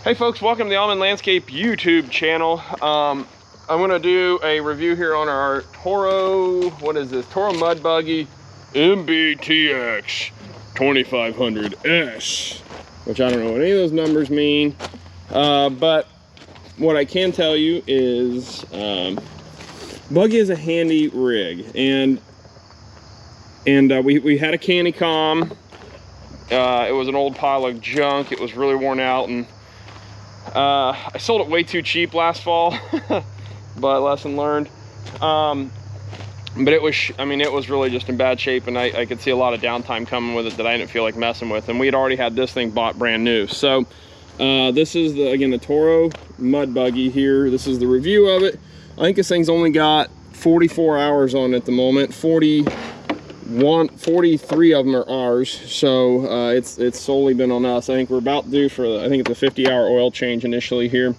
Hey folks, welcome to the Auman Landscape YouTube channel. I'm gonna do a review here on our Toro, what is this? Toro Mud Buggy MBTX 2500S, which I don't know what any of those numbers mean. But what I can tell you is Buggy is a handy rig, and we had a canny com. It was an old pile of junk. It was really worn out, and I sold it way too cheap last fall, but lesson learned. But it was, it was really just in bad shape, and I could see a lot of downtime coming with it that I didn't feel like messing with, and we had already had this thing bought brand new. So this is again the Toro Mud Buggy here. This is the review of it. I think this thing's only got 44 hours on it at the moment. 43 of them are ours, so it's solely been on us. I think we're about due for, I think it's a 50-hour oil change initially here.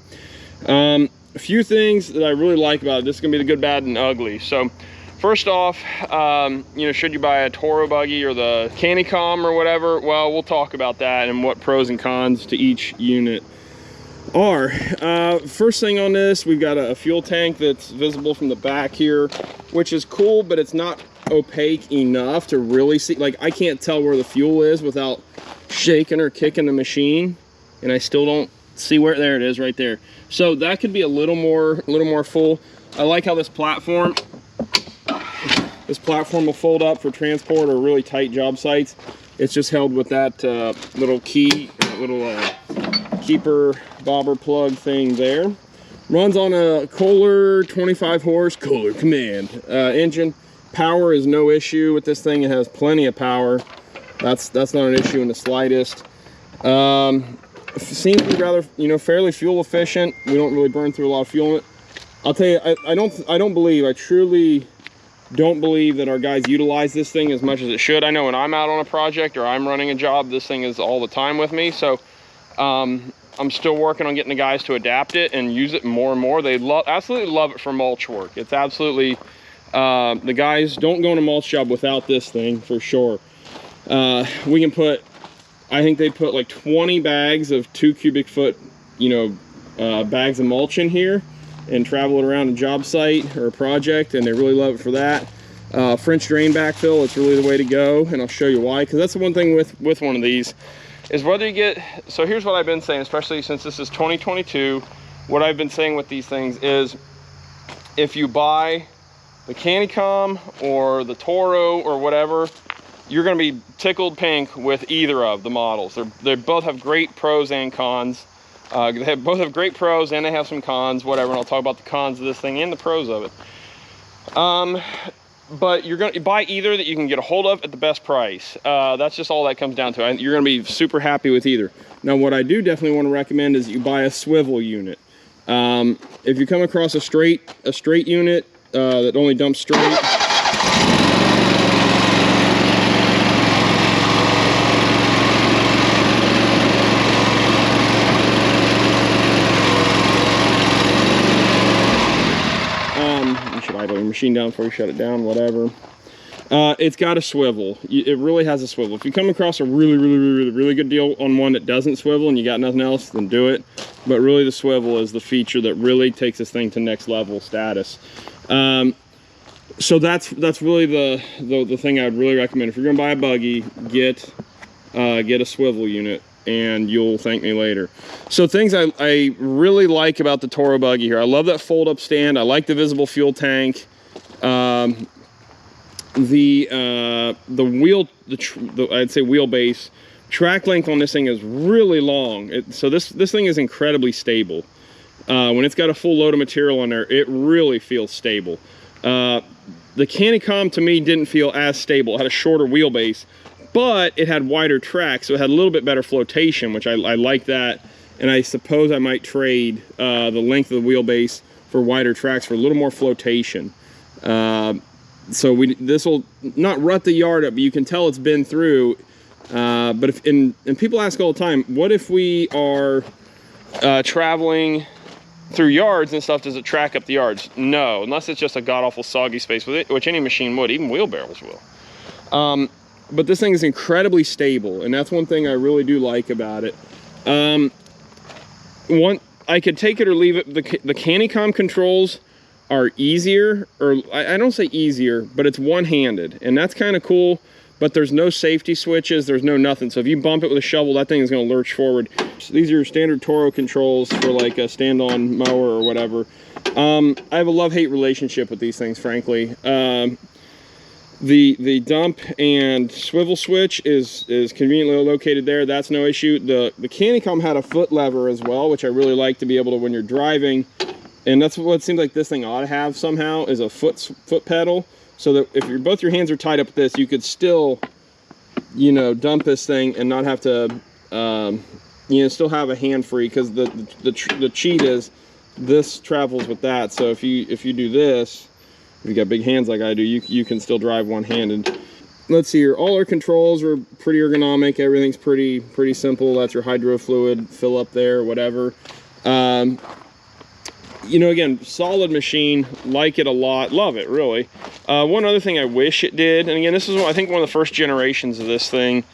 A few things that I really like about it. This is gonna be the good, bad, and ugly. So first off, should you buy a Toro Buggy or the canny com or whatever? Well, we'll talk about that and what pros and cons to each unit are. First thing on this, we've got a fuel tank that's visible from the back here, which is cool, but it's not opaque enough to really see. Like, I can't tell where the fuel is without shaking or kicking the machine, and I still don't see where. There it is right there. So that could be a little more full. I like how this platform will fold up for transport or really tight job sites. It's just held with that little key, keeper bobber plug thing there. Runs on a Kohler 25 horse Kohler Command engine. Power is no issue with this thing. It has plenty of power. That's not an issue in the slightest. Seems to be rather, fairly fuel efficient. We don't really burn through a lot of fuel in it. I'll tell you, I truly don't believe that our guys utilize this thing as much as it should. I know when I'm out on a project or I'm running a job, this thing is all the time with me. So I'm still working on getting the guys to adapt it and use it more and more. They absolutely love it for mulch work. It's absolutely, the guys don't go on a mulch job without this thing for sure. We can put, I think they put like 20 bags of 2 cubic foot, bags of mulch in here and travel it around a job site or a project, and they really love it for that. French drain backfill, it's really the way to go, and I'll show you why, because that's the one thing with one of these is whether you get, so here's what I've been saying, especially since this is 2022, what I've been saying with these things is if you buy the canny com or the Toro or whatever, you're going to be tickled pink with either of the models. They both have great pros and cons. They both have great pros and they have some cons, whatever, and I'll talk about the cons of this thing and the pros of it. But you're going to buy either that you can get a hold of at the best price. That's just all that comes down to. You're going to be super happy with either. Now, what I do definitely want to recommend is that you buy a swivel unit. If you come across a straight unit that only dumps straight, you should idle your machine down before you shut it down, whatever. It's got a swivel. It really has a swivel. If you come across a really good deal on one that doesn't swivel and you got nothing else, then do it. But really the swivel is the feature that really takes this thing to next level status. So that's really the thing I would really recommend. If you're gonna buy a buggy, get a swivel unit and you'll thank me later. So things I really like about the Toro Buggy here. I love that fold up stand. I like the visible fuel tank. The I'd say wheelbase track length on this thing is really long. So this thing is incredibly stable. When it's got a full load of material on there, it really feels stable. The canny com to me didn't feel as stable. It had a shorter wheelbase, but it had wider tracks, so it had a little bit better flotation, which I like that. And I suppose I might trade the length of the wheelbase for wider tracks for a little more flotation. So this will not rut the yard up, but you can tell it's been through. But and people ask all the time, what if we are traveling through yards and stuff, does it track up the yards? No, unless it's just a god-awful soggy space with it, which any machine would, even wheelbarrows will. But this thing is incredibly stable, and that's one thing I really do like about it. I could take it or leave it. The Canicom controls are easier, or I don't say easier, but it's one-handed, and that's kind of cool. But there's no safety switches, there's no nothing. So if you bump it with a shovel, that thing is going to lurch forward. So these are your standard Toro controls for like a stand-on mower or whatever. I have a love-hate relationship with these things, frankly. The dump and swivel switch is conveniently located there. That's no issue. The Canicom had a foot lever as well, which I really like to be able to, when you're driving, and that's what it seems like this thing ought to have somehow, is a foot pedal. So that if both your hands are tied up with this, you could still, you know, dump this thing and not have to, you know, still have a hand free, because the cheat is this travels with that. So if you do this, if you got big hands like I do, you can still drive one-handed. Let's see here. All our controls are pretty ergonomic. Everything's pretty simple. That's your hydro fluid fill up there, whatever. You know, again, solid machine, like it a lot, love it, really. One other thing I wish it did, and again, this is I think one of the first generations of this thing,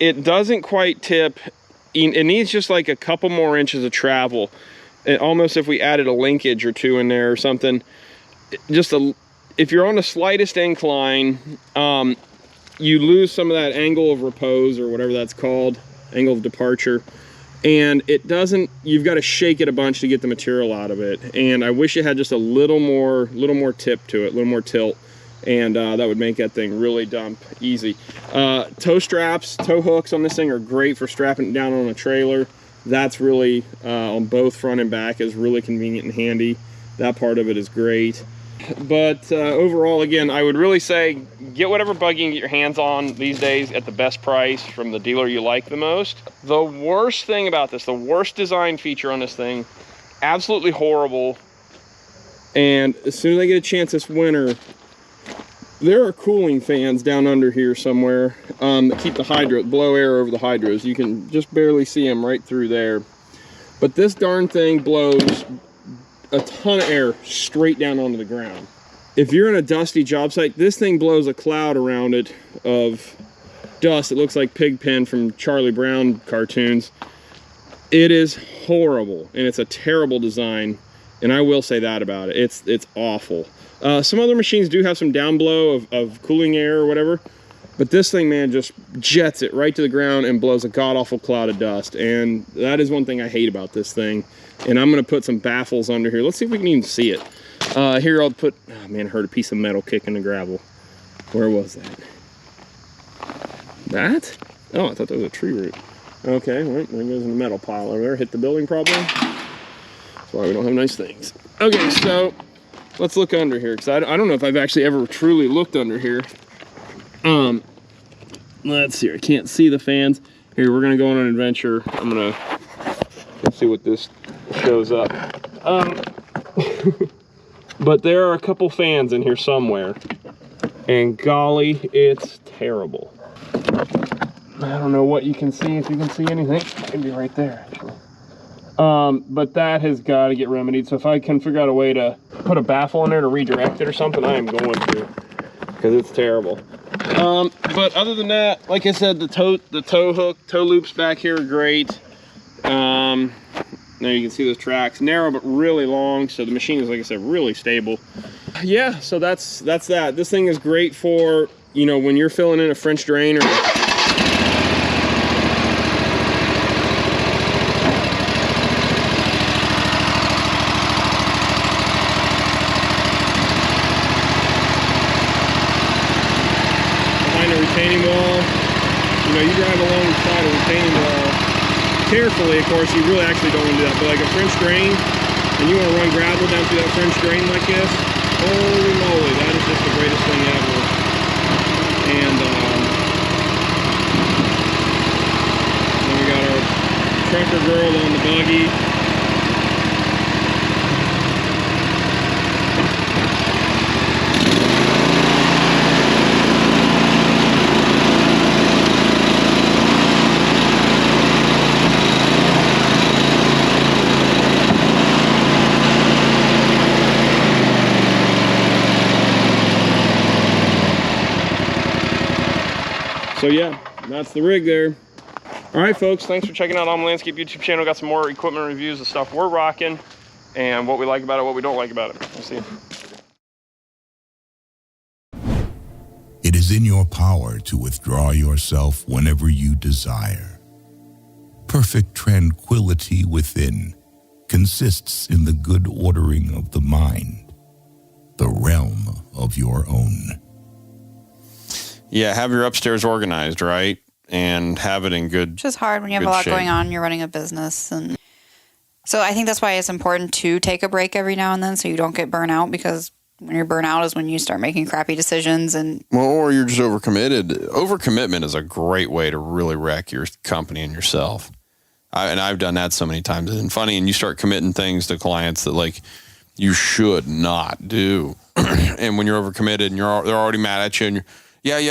it doesn't quite tip. It needs just like a couple more inches of travel. Almost if we added a linkage or two in there or something, if you're on the slightest incline, you lose some of that angle of repose, or whatever that's called, angle of departure. And it doesn't, you've got to shake it a bunch to get the material out of it. And I wish it had just a little more tip to it, a little more tilt. And that would make that thing really dump easy. Tow straps, tow hooks on this thing are great for strapping it down on a trailer. That's really, on both front and back, is really convenient and handy. That part of it is great. But overall, again, I would really say get whatever buggy you can get your hands on these days at the best price from the dealer you like the most. The worst thing about this, the worst design feature on this thing, absolutely horrible. And as soon as I get a chance this winter, there are cooling fans down under here somewhere that keep the blow air over the hydros. You can just barely see them right through there. But this darn thing blows a ton of air straight down onto the ground. If you're in a dusty job site, this thing blows a cloud around it of dust. It looks like Pigpen from Charlie Brown cartoons. It is horrible, and it's a terrible design, and I will say that about it. It's awful. Some other machines do have some down blow of cooling air or whatever, but this thing, man, just jets it right to the ground and blows a god-awful cloud of dust, and that is one thing I hate about this thing. And I'm going to put some baffles under here. Let's see if we can even see it. Here I'll put, oh man, I heard a piece of metal kicking the gravel. Where was that? That? Oh, I thought that was a tree root. Okay, well, there goes in the metal pile over there. Hit the building probably. That's why we don't have nice things. Okay, so let's look under here, because I don't know if I've actually ever truly looked under here. Let's see, I can't see the fans. Here, we're going to go on an adventure. I'm going to, let's see what this shows up. But there are a couple fans in here somewhere, and golly, it's terrible. I don't know what you can see, if you can see anything. Maybe right there, actually. But that has got to get remedied. So if I can figure out a way to put a baffle in there to redirect it or something, I am going to, because it's terrible. But other than that, like I said, the tow loops back here are great. Now you can see those tracks, narrow but really long, so the machine is, like I said, really stable. Yeah, so that's that. This thing is great for, you know, when you're filling in a French drain or behind a retaining wall. You know, you drive along the side of a retaining wall carefully, of course. You really actually don't want to do that, but like a French drain, and you want to run gravel down through that French drain like this, holy moly, that is just the greatest thing ever. And then we got our trucker girl on the buggy. So yeah, that's the rig there. All right, folks, thanks for checking out Auman Landscape YouTube channel. Got some more equipment reviews of stuff we're rocking and what we like about it, what we don't like about it. We'll see. It is in your power to withdraw yourself whenever you desire. Perfect tranquility within consists in the good ordering of the mind, the realm of your own. Yeah, have your upstairs organized, right? And have it in good. Which is hard when you have a lot going on. You're running a business. And so I think that's why it's important to take a break every now and then so you don't get burnt out, because when you're burnt out is when you start making crappy decisions. And Well, or you're just overcommitted. Overcommitment is a great way to really wreck your company and yourself. And I've done that so many times. And funny, and you start committing things to clients that like you should not do. And when you're overcommitted and they're already mad at you, and you're,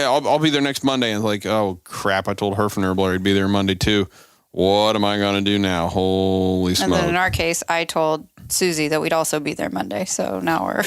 I'll be there next Monday. And it's like, oh crap, I told Herfner he'd be there Monday too. What am I going to do now? Holy smoke. then in our case, I told Susie that we'd also be there Monday. So now we're